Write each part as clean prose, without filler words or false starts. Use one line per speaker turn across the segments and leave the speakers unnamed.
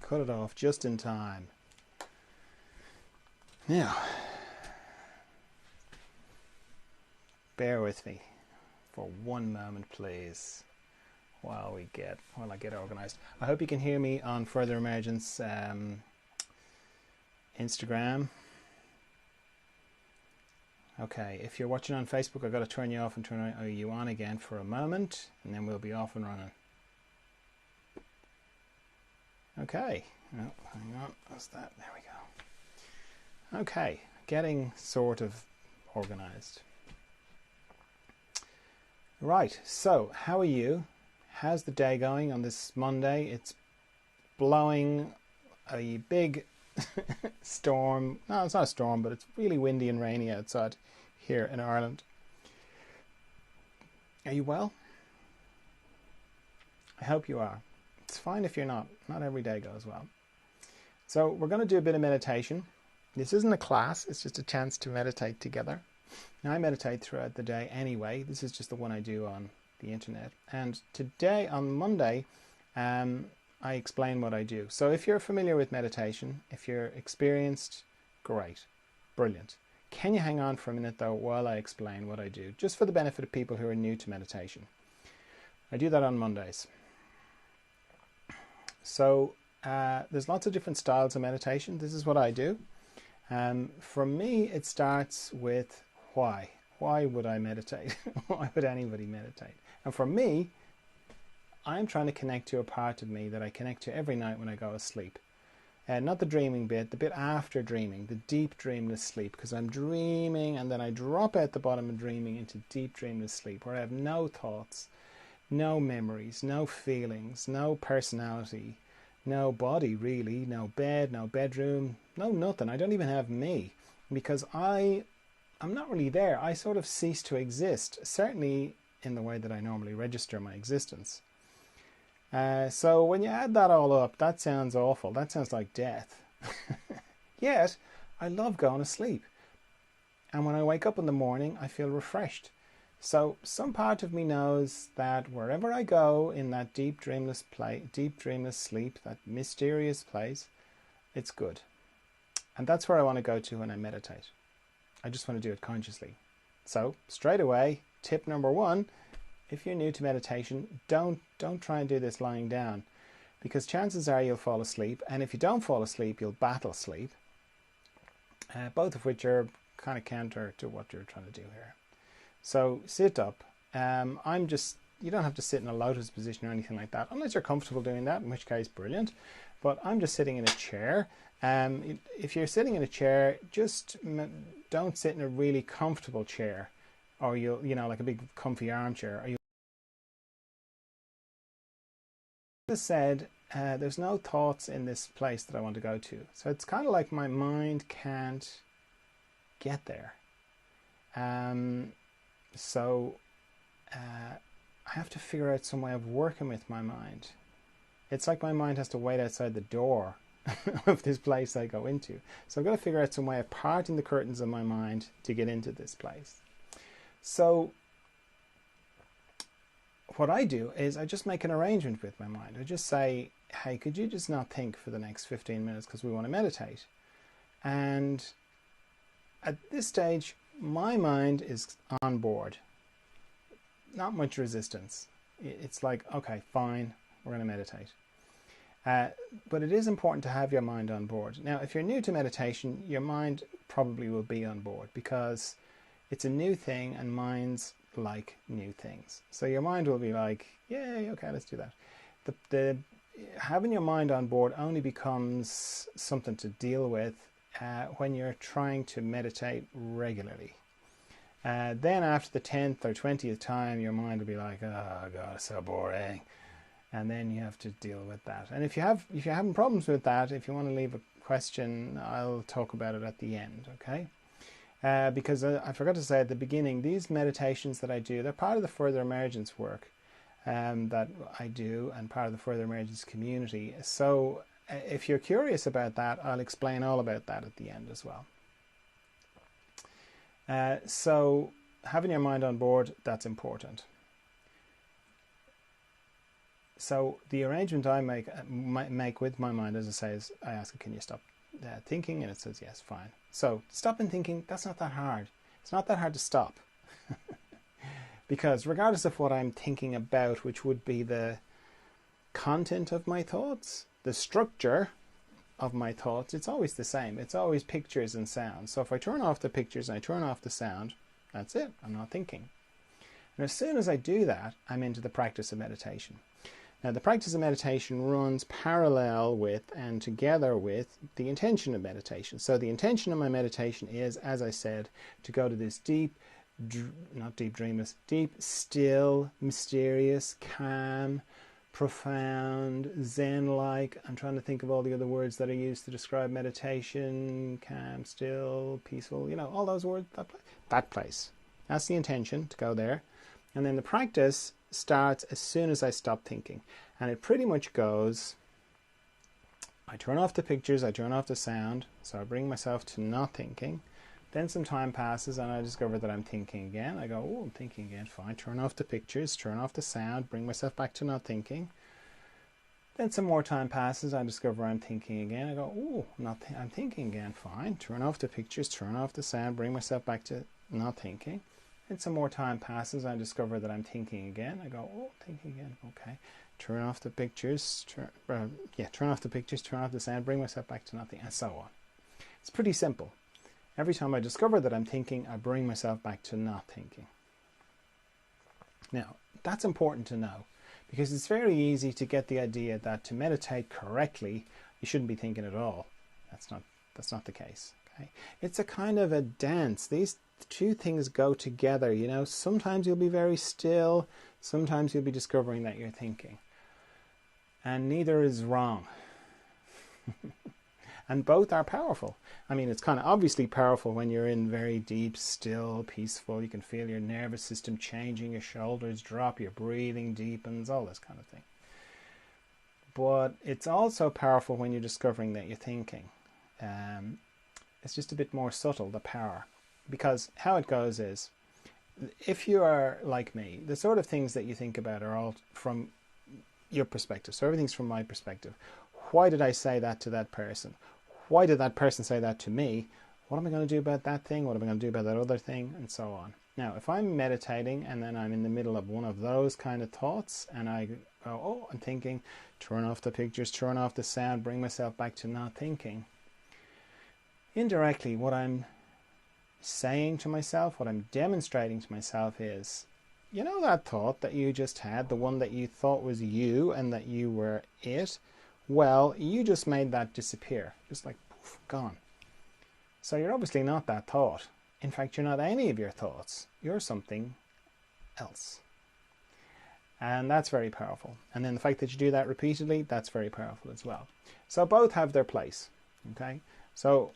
Cut it off just in time. Now, bear with me for one moment, please, while I get organized. I hope you can hear me on Further Emergence Instagram. Okay, if you're watching on Facebook, I've got to turn you off and turn you on again for a moment, and then we'll be off and running. Okay, oh, hang on, what's that? There we go. Okay, getting sort of organized. Right, so how are you? How's the day going on this Monday? It's blowing a big storm. No, it's not a storm, but it's really windy and rainy outside here in Ireland. Are you well? I hope you are. It's fine if you're not. Not every day goes well. So we're going to do a bit of meditation. This isn't a class, it's just a chance to meditate together. Now, I meditate throughout the day anyway. This is just the one I do on the internet. And today, on Monday, I explain what I do. So if you're familiar with meditation, if you're experienced, great, brilliant. Can you hang on for a minute though while I explain what I do, just for the benefit of people who are new to meditation? I do that on Mondays. So there's lots of different styles of meditation. This is what I do. For me, it starts with why. Why would I meditate? Why would anybody meditate? And for me, I'm trying to connect to a part of me that I connect to every night when I go to sleep. Not the dreaming bit, the bit after dreaming, the deep dreamless sleep, because I'm dreaming and then I drop out the bottom of dreaming into deep dreamless sleep where I have no thoughts, no memories, no feelings, no personality, no body really, no bed, no bedroom, no nothing. I don't even have me because I'm not really there. I sort of cease to exist, certainly in the way that I normally register my existence. So when you add that all up, that sounds awful. That sounds like death. Yet, I love going to sleep. And when I wake up in the morning, I feel refreshed. So some part of me knows that wherever I go in that deep dreamless sleep, that mysterious place, it's good. And that's where I want to go to when I meditate. I just want to do it consciously. So straight away, tip number one, if you're new to meditation, don't try and do this lying down, because chances are you'll fall asleep, and if you don't fall asleep, you'll battle sleep, both of which are kind of counter to what you're trying to do here. So sit up. You don't have to sit in a lotus position or anything like that, unless you're comfortable doing that, in which case brilliant. But I'm just sitting in a chair. If you're sitting in a chair, just don't sit in a really comfortable chair, or like a big comfy armchair. As I said, there's no thoughts in this place that I want to go to. So it's kind of like my mind can't get there. So I have to figure out some way of working with my mind. It's like my mind has to wait outside the door of this place I go into. So I've got to figure out some way of parting the curtains of my mind to get into this place. So what I do is I just make an arrangement with my mind. I just say, hey, could you just not think for the next 15 minutes because we want to meditate? And at this stage, my mind is on board. Not much resistance. It's like, okay, fine, we're going to meditate. But it is important to have your mind on board. Now, if you're new to meditation, your mind probably will be on board because it's a new thing and minds like new things. So your mind will be like, yay, okay, let's do that. The having your mind on board only becomes something to deal with when you're trying to meditate regularly. Then after the 10th or 20th time, your mind will be like, oh God, it's so boring. And then you have to deal with that. And if you're having problems with that, if you want to leave a question, I'll talk about it at the end, okay? Because I forgot to say at the beginning, these meditations that I do, they're part of the Further Emergence work that I do and part of the Further Emergence community. So if you're curious about that, I'll explain all about that at the end as well. So having your mind on board, that's important. So the arrangement I make with my mind, as I say, is I ask it, can you stop thinking? And it says, yes, fine. So stopping thinking, that's not that hard. It's not that hard to stop. Because regardless of what I'm thinking about, which would be the content of my thoughts, the structure of my thoughts, it's always the same. It's always pictures and sounds. So if I turn off the pictures and I turn off the sound, that's it. I'm not thinking. And as soon as I do that, I'm into the practice of meditation. Now, the practice of meditation runs parallel with and together with the intention of meditation. So the intention of my meditation is, as I said, to go to this deep, not deep dreamless, deep, still, mysterious, calm, profound, Zen-like. I'm trying to think of all the other words that are used to describe meditation. Calm, still, peaceful, you know, all those words. That place. That's the intention, to go there. And then the practice starts as soon as I stop thinking. And it pretty much goes, I turn off the pictures, I turn off the sound, so I bring myself to not thinking. Then some time passes and I discover that I'm thinking again. I go, oh, I'm thinking again, fine. Turn off the pictures, turn off the sound, bring myself back to not thinking. Then some more time passes, I discover I'm thinking again. I go, oh, I'm thinking again, fine. Turn off the pictures, turn off the sound, bring myself back to not thinking. Then some more time passes, I discover that I'm thinking again. I go, oh, thinking again, okay. Turn off the pictures, turn off the pictures, turn off the sound, bring myself back to nothing, and so on. It's pretty simple. Every time I discover that I'm thinking, I bring myself back to not thinking. Now, that's important to know, because it's very easy to get the idea that to meditate correctly, you shouldn't be thinking at all. That's not the case. Okay? It's a kind of a dance. These two things go together, you know. Sometimes you'll be very still, sometimes you'll be discovering that you're thinking. And neither is wrong. And both are powerful. I mean, it's kind of obviously powerful when you're in very deep, still, peaceful. You can feel your nervous system changing, your shoulders drop, your breathing deepens, all this kind of thing. But it's also powerful when you're discovering that you're thinking. It's just a bit more subtle, the power. Because how it goes is, if you are like me, the sort of things that you think about are all from your perspective. So everything's from my perspective. Why did I say that to that person? Why did that person say that to me? What am I going to do about that thing? What am I going to do about that other thing? And so on. Now, if I'm meditating and then I'm in the middle of one of those kind of thoughts and I go, oh, I'm thinking, turn off the pictures, turn off the sound, bring myself back to not thinking. Indirectly, what I'm saying to myself, what I'm demonstrating to myself is, you know that thought that you just had, the one that you thought was you and that you were it? Well, you just made that disappear. Just like, poof, gone. So you're obviously not that thought. In fact, you're not any of your thoughts. You're something else. And that's very powerful. And then the fact that you do that repeatedly, that's very powerful as well. So both have their place. Okay? So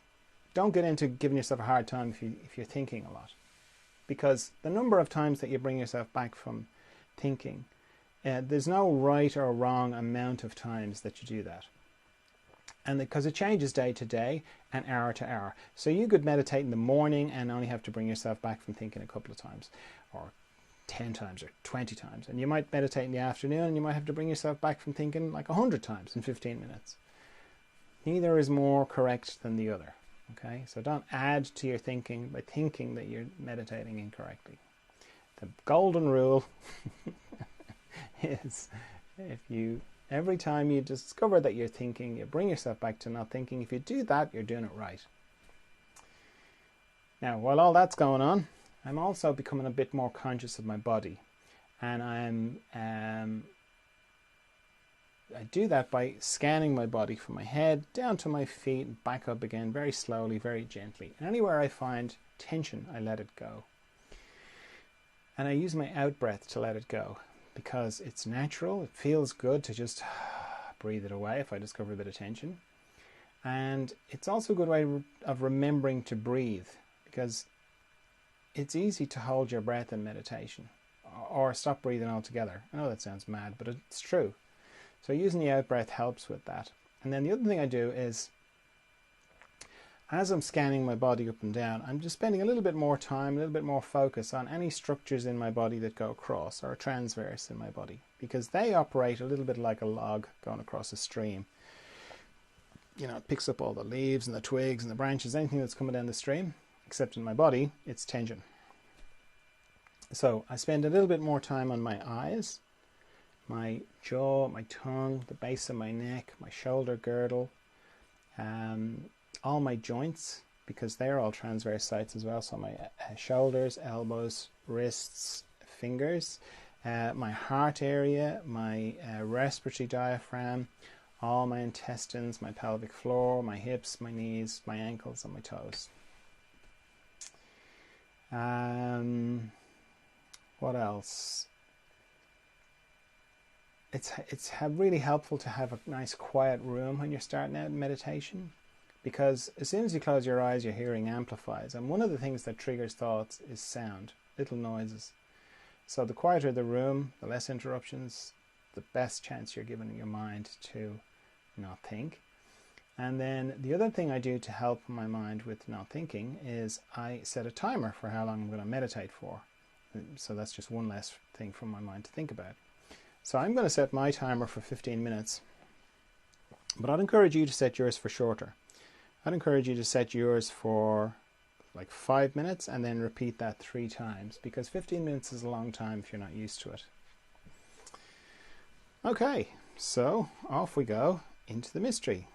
don't get into giving yourself a hard time if you're thinking a lot. Because the number of times that you bring yourself back from thinking, there's no right or wrong amount of times that you do that. And because it changes day to day and hour to hour. So you could meditate in the morning and only have to bring yourself back from thinking a couple of times, or 10 times or 20 times. And you might meditate in the afternoon and you might have to bring yourself back from thinking like 100 times in 15 minutes. Neither is more correct than the other. Okay, so don't add to your thinking by thinking that you're meditating incorrectly. The golden rule is every time you discover that you're thinking, you bring yourself back to not thinking. If you do that, you're doing it right. Now, while all that's going on, I'm also becoming a bit more conscious of my body. And I do that by scanning my body from my head down to my feet and back up again very slowly, very gently. And anywhere I find tension, I let it go. And I use my out breath to let it go because it's natural. It feels good to just breathe it away if I discover a bit of tension. And it's also a good way of remembering to breathe, because it's easy to hold your breath in meditation or stop breathing altogether. I know that sounds mad, but it's true. So using the out breath helps with that. And then the other thing I do is as I'm scanning my body up and down, I'm just spending a little bit more time, a little bit more focus on any structures in my body that go across or transverse in my body, because they operate a little bit like a log going across a stream. You know, it picks up all the leaves and the twigs and the branches, anything that's coming down the stream, except in my body, it's tension. So I spend a little bit more time on my eyes, my jaw, my tongue, the base of my neck, my shoulder girdle, all my joints, because they're all transverse sites as well. So my shoulders, elbows, wrists, fingers, my heart area, my respiratory diaphragm, all my intestines, my pelvic floor, my hips, my knees, my ankles, and my toes. What else? It's really helpful to have a nice quiet room when you're starting out in meditation, because as soon as you close your eyes, your hearing amplifies. And one of the things that triggers thoughts is sound, little noises. So the quieter the room, the less interruptions, the best chance you're giving your mind to not think. And then the other thing I do to help my mind with not thinking is I set a timer for how long I'm going to meditate for. So that's just one less thing for my mind to think about. So I'm going to set my timer for 15 minutes, but I'd encourage you to set yours for shorter. I'd encourage you to set yours for like 5 minutes and then repeat that 3 times, because 15 minutes is a long time if you're not used to it. Okay, so off we go into the mystery.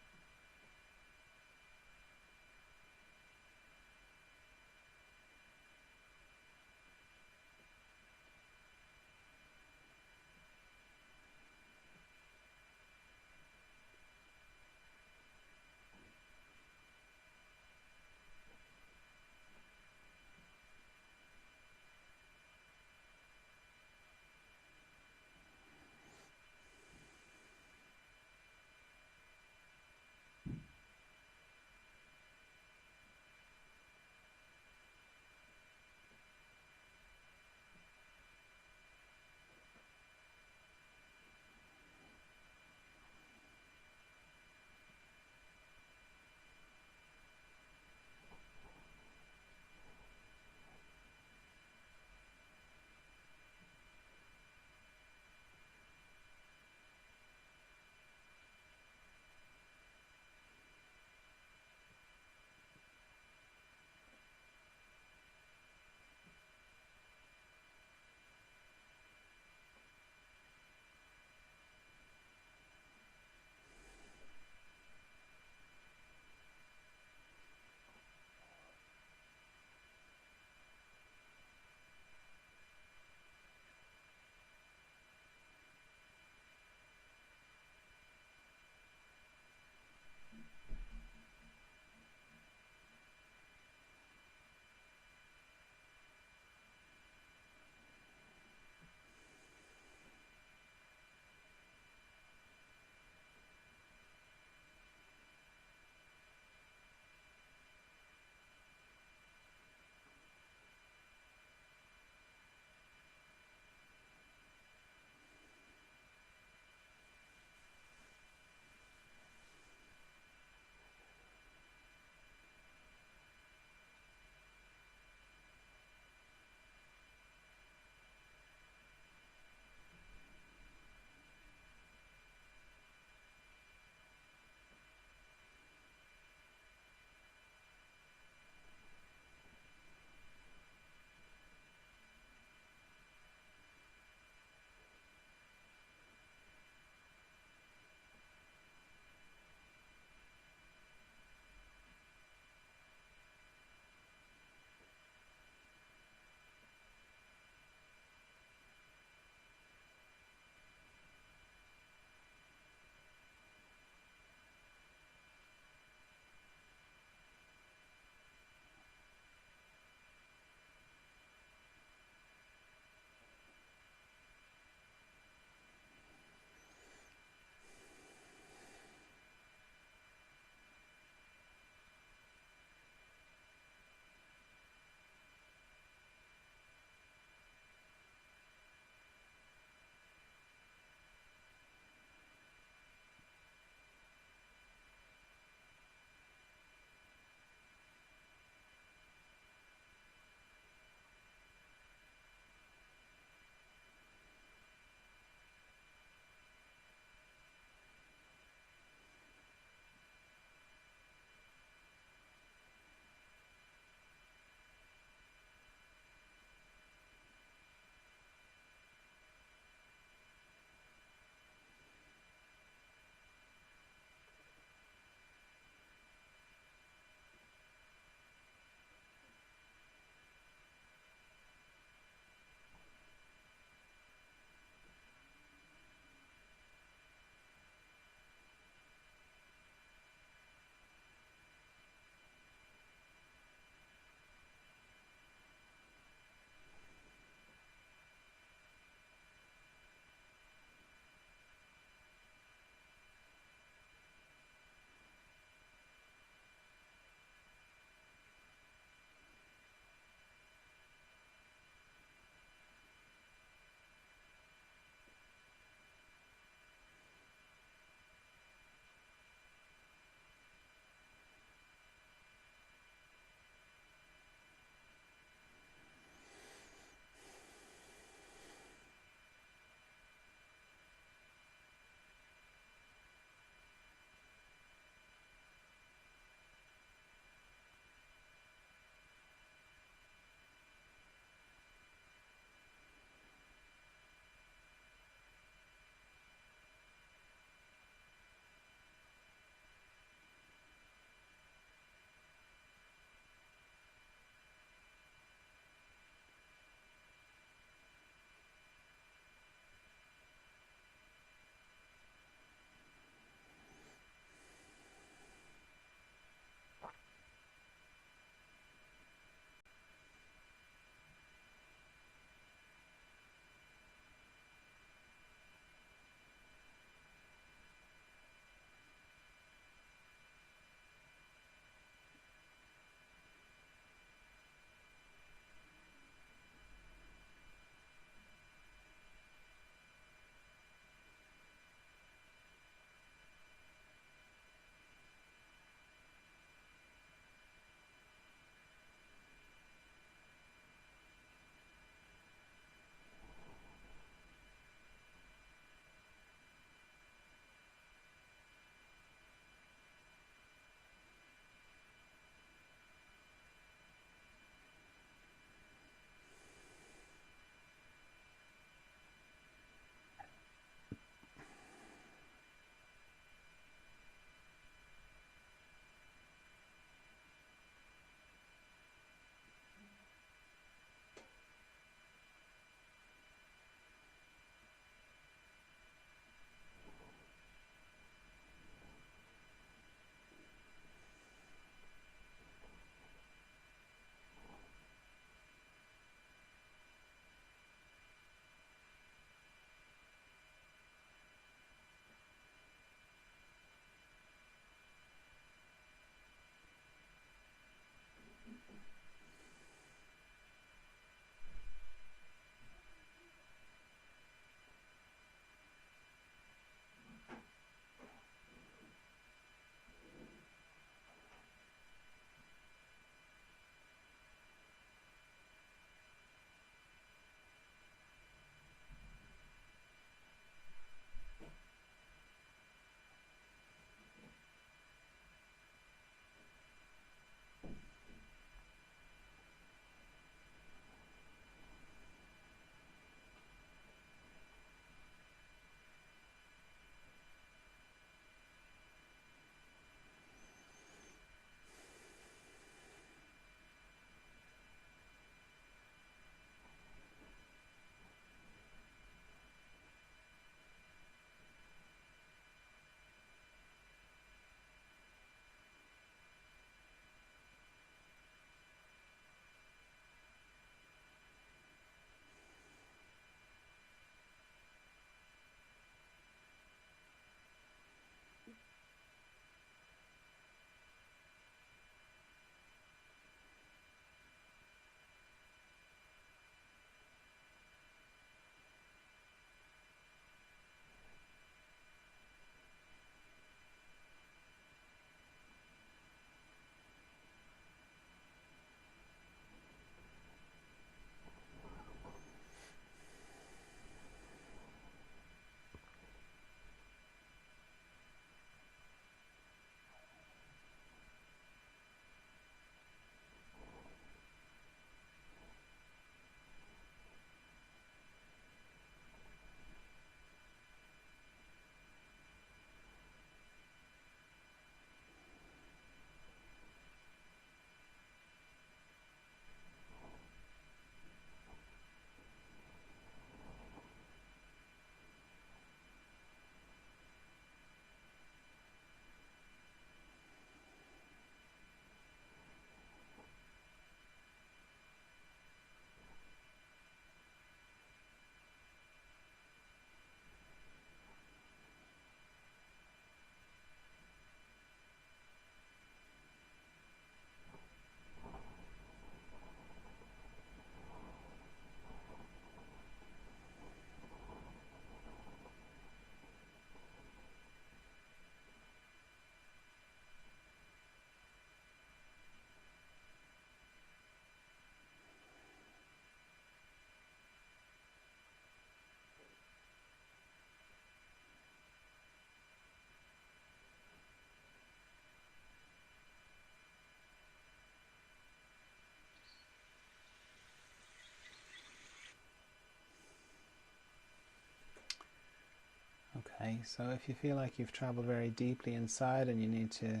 okay. So if you feel like you've traveled very deeply inside and you need to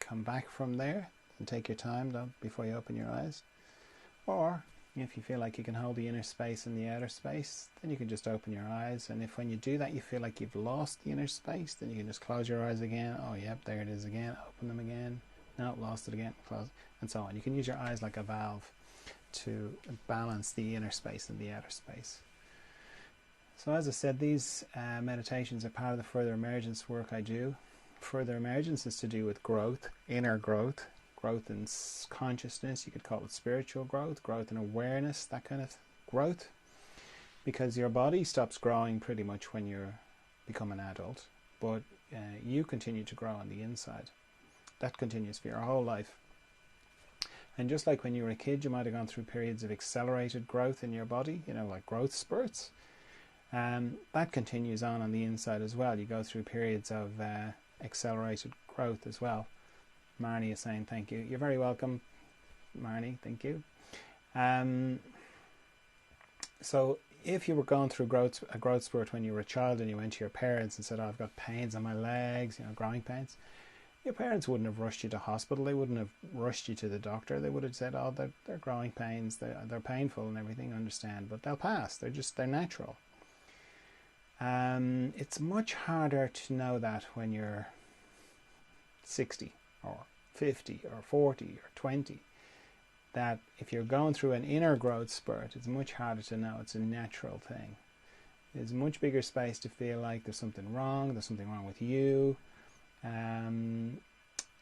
come back from there, and take your time before you open your eyes. Or if you feel like you can hold the inner space and the outer space, then you can just open your eyes. And if when you do that you feel like you've lost the inner space, then you can just close your eyes again. Oh, yep, there it is again. Open them again. No, lost it again. Close, and so on. You can use your eyes like a valve to balance the inner space and the outer space. So as I said, these meditations are part of the further emergence work I do. Further emergence is to do with growth, inner growth, growth in consciousness. You could call it spiritual growth, growth in awareness, that kind of growth. Because your body stops growing pretty much when you become an adult, but you continue to grow on the inside. That continues for your whole life. And just like when you were a kid, you might have gone through periods of accelerated growth in your body, like growth spurts. That continues on the inside as well. You go through periods of accelerated growth as well. Marnie is saying thank you. You're very welcome, Marnie. Thank you. So if you were going through a growth spurt when you were a child and you went to your parents and said, oh, I've got pains on my legs, growing pains, your parents wouldn't have rushed you to hospital. They wouldn't have rushed you to the doctor. They would have said, oh, they're growing pains. They're painful and everything, I understand, but they'll pass. They're natural. It's much harder to know that when you're 60 or 50 or 40 or 20, that if you're going through an inner growth spurt, it's much harder to know it's a natural thing. There's a much bigger space to feel like there's something wrong with you.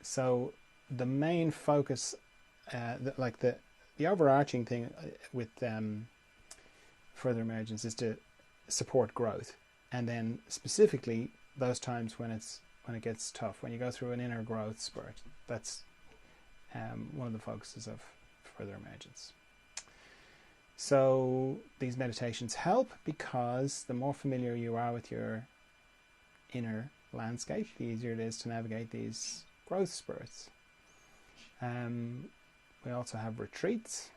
So the main focus, the overarching thing with further emergence is to support growth. And then specifically those times when it gets tough, when you go through an inner growth spurt, that's one of the focuses of further emergence. So these meditations help because the more familiar you are with your inner landscape, the easier it is to navigate these growth spurts. We also have retreats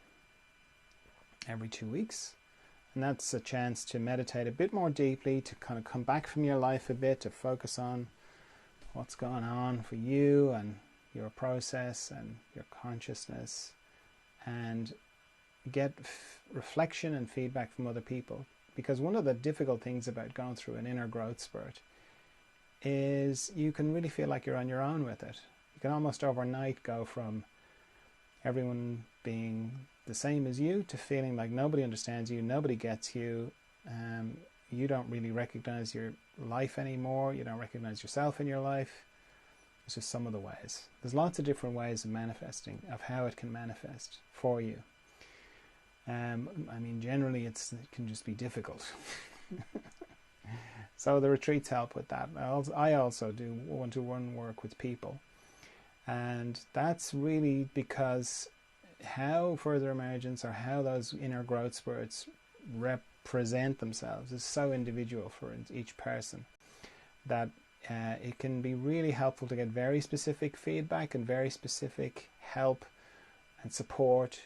every 2 weeks. And that's a chance to meditate a bit more deeply, to kind of come back from your life a bit, to focus on what's going on for you and your process and your consciousness, and get reflection and feedback from other people. Because one of the difficult things about going through an inner growth spurt is you can really feel like you're on your own with it. You can almost overnight go from everyone being the same as you to feeling like nobody understands you, nobody gets you, you don't really recognize your life anymore, you don't recognize yourself in your life. It's just some of the ways. There's lots of different ways of manifesting, of how it can manifest for you. Generally it can just be difficult. So the retreats help with that. I also do one-to-one work with people. And that's really because how further emergence or how those inner growth spurts represent themselves is so individual for each person that it can be really helpful to get very specific feedback and very specific help and support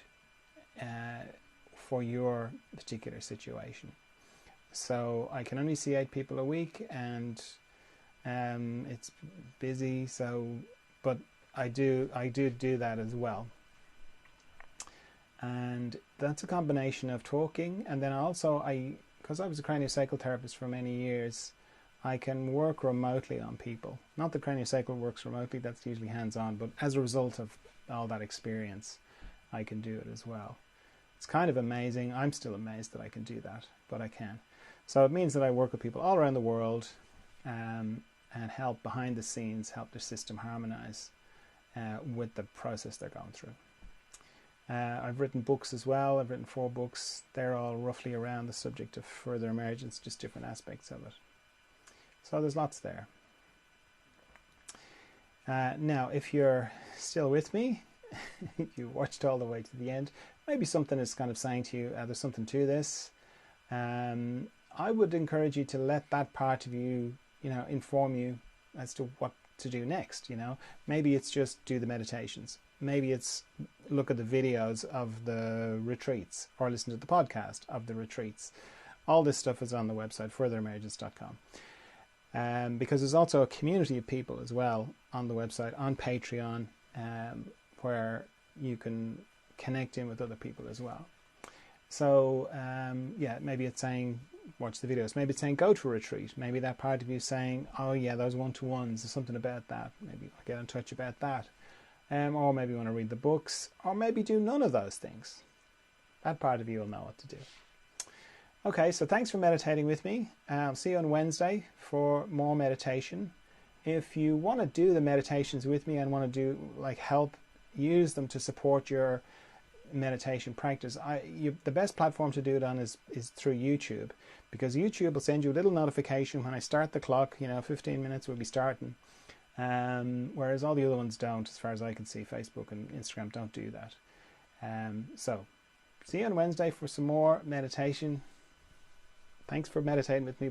for your particular situation. So I can only see 8 people a week, and it's busy. But I do that as well. And that's a combination of talking, and then also because I was a craniosacral therapist for many years, I can work remotely on people. Not that craniosacral works remotely, that's usually hands-on, but as a result of all that experience, I can do it as well. It's kind of amazing. I'm still amazed that I can do that, but I can. So it means that I work with people all around the world and help behind the scenes, help their system harmonize with the process they're going through. I've written books as well. I've written 4 books. They're all roughly around the subject of further emergence, just different aspects of it. So there's lots there. Now, if you're still with me, if you watched all the way to the end, maybe something is kind of saying to you, there's something to this. I would encourage you to let that part of you, inform you as to what to do next. Maybe it's just do the meditations. Maybe it's look at the videos of the retreats or listen to the podcast of the retreats. All this stuff is on the website, furtheremergence.com. because there's also a community of people as well on the website, on Patreon, where you can connect in with other people as well. So yeah, maybe it's saying watch the videos, maybe it's saying go to a retreat, maybe that part of you saying, oh yeah, those one-to-ones, there's something about that, maybe I'll get in touch about that. Or maybe you want to read the books, or maybe do none of those things. That part of you will know what to do. Okay, so thanks for meditating with me. I'll see you on Wednesday for more meditation. If you want to do the meditations with me and want to do help use them to support your meditation practice, the best platform to do it on is through YouTube, because YouTube will send you a little notification when I start the clock. 15 minutes will be starting, whereas all the other ones don't, as far as I can see. Facebook and Instagram don't do that. So see you on Wednesday for some more meditation. Thanks for meditating with me.